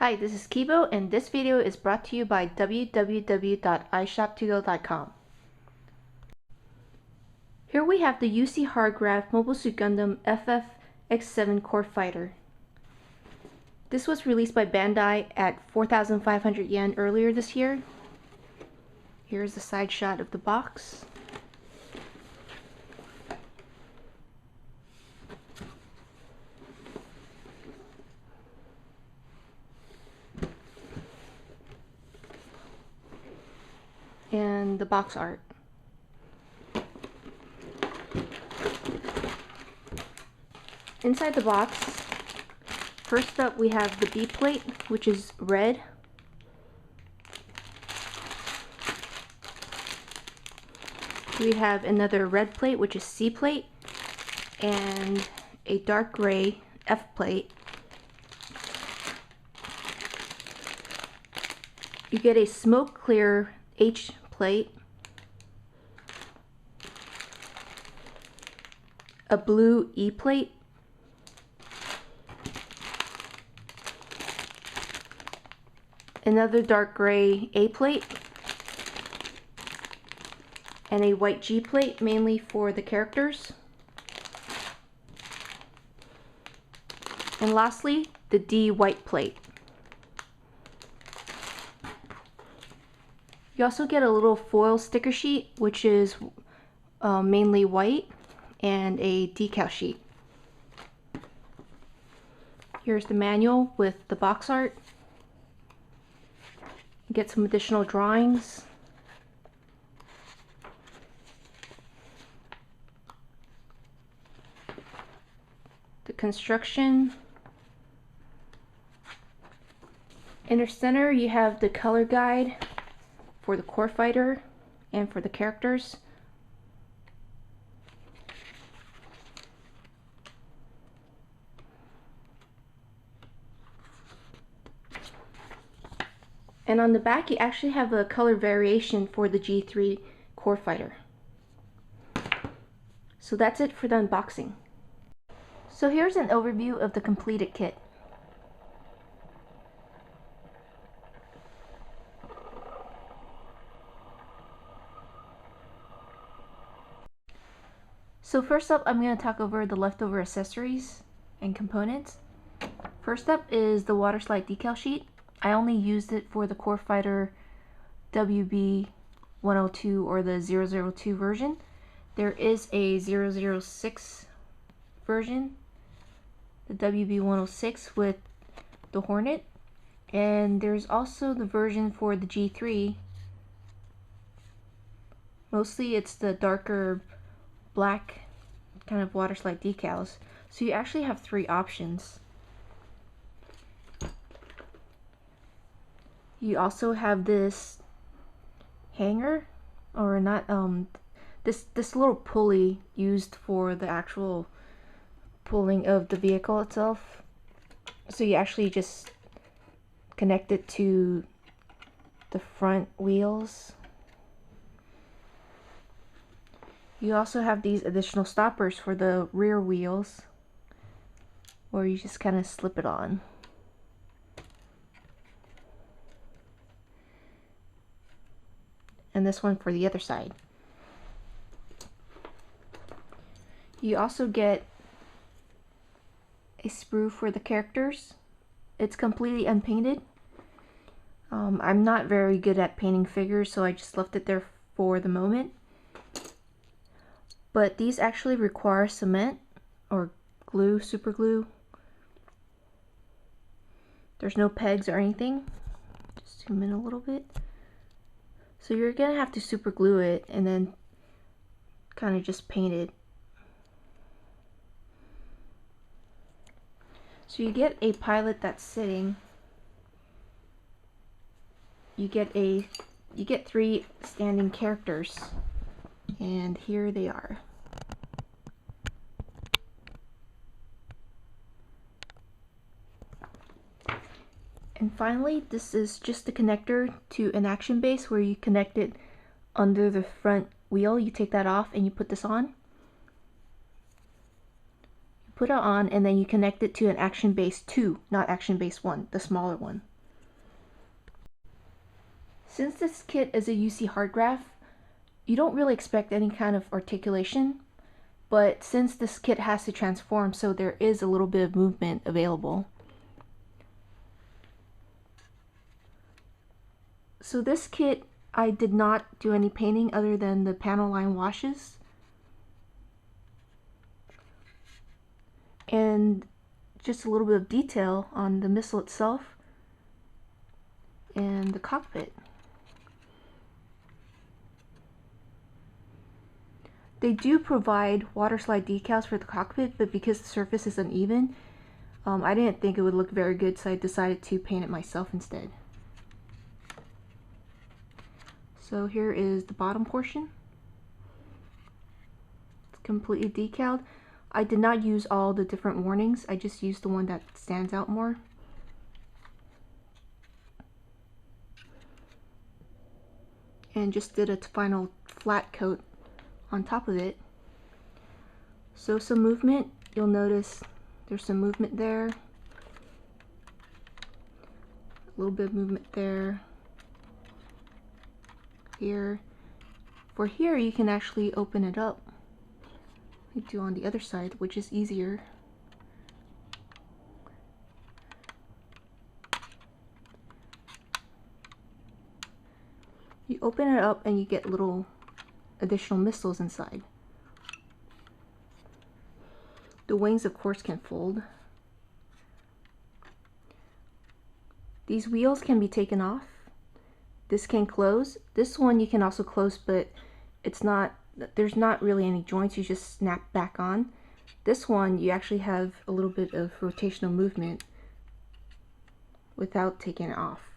Hi, this is Kibo, and this video is brought to you by www.ishop2go.com. Here we have the UC Hardgraph Mobile Suit Gundam FFX7 Core Fighter. This was released by Bandai at 4,500 yen earlier this year. Here's the side shot of the box. And the box art. Inside the box, first up we have the B plate, which is red. We have another red plate, which is C plate, and a dark gray F plate. You get a smoke clear H plate, a blue E plate, another dark gray A plate, and a white G plate, mainly for the characters. And lastly, the D white plate. You also get a little foil sticker sheet, which is mainly white, and a decal sheet. Here's the manual with the box art. You get some additional drawings. The construction. In the center you have the color guide for the core fighter and for the characters. And on the back you actually have a color variation for the G3 core fighter. So that's it for the unboxing. So here's an overview of the completed kit. So first up, I'm going to talk over the leftover accessories and components. First up is the waterslide decal sheet. I only used it for the core fighter WB102 or the 002 version. There is a 006 version, the WB106 with the Hornet, and there's also the version for the G3. Mostly it's the darker black kind of waterslide decals. So you actually have three options. You also have this hanger, or not, this little pulley used for the actual pulling of the vehicle itself. So you actually just connect it to the front wheels. You also have these additional stoppers for the rear wheels, where you just kind of slip it on. And this one for the other side. You also get a sprue for the characters. It's completely unpainted. I'm not very good at painting figures, so I just left it there for the moment. But these actually require cement or glue, super glue. There's no pegs or anything. Just zoom in a little bit. So you're gonna have to super glue it and then kind of just paint it. So you get a pilot that's sitting. You get three standing characters. And here they are. And finally, this is just the connector to an action base where you connect it under the front wheel. You take that off and you put this on. You put it on and then you connect it to an action base 2, not action base 1, the smaller one. Since this kit is a UC Hardgraph, you don't really expect any kind of articulation, but since this kit has to transform, so there is a little bit of movement available. So this kit, I did not do any painting other than the panel line washes. And just a little bit of detail on the missile itself and the cockpit. They do provide waterslide decals for the cockpit, but because the surface is uneven, I didn't think it would look very good, so I decided to paint it myself instead. So here is the bottom portion. It's completely decaled. I did not use all the different warnings, I just used the one that stands out more. And just did a final flat coat on top of it. So some movement, you'll notice there's some movement there, a little bit of movement there, here. For here you can actually open it up. You do on the other side, which is easier. You open it up and you get little additional missiles inside. The wings, of course, can fold. These wheels can be taken off. This can close. This one you can also close, but there's not really any joints, you just snap back on. This one you actually have a little bit of rotational movement without taking it off.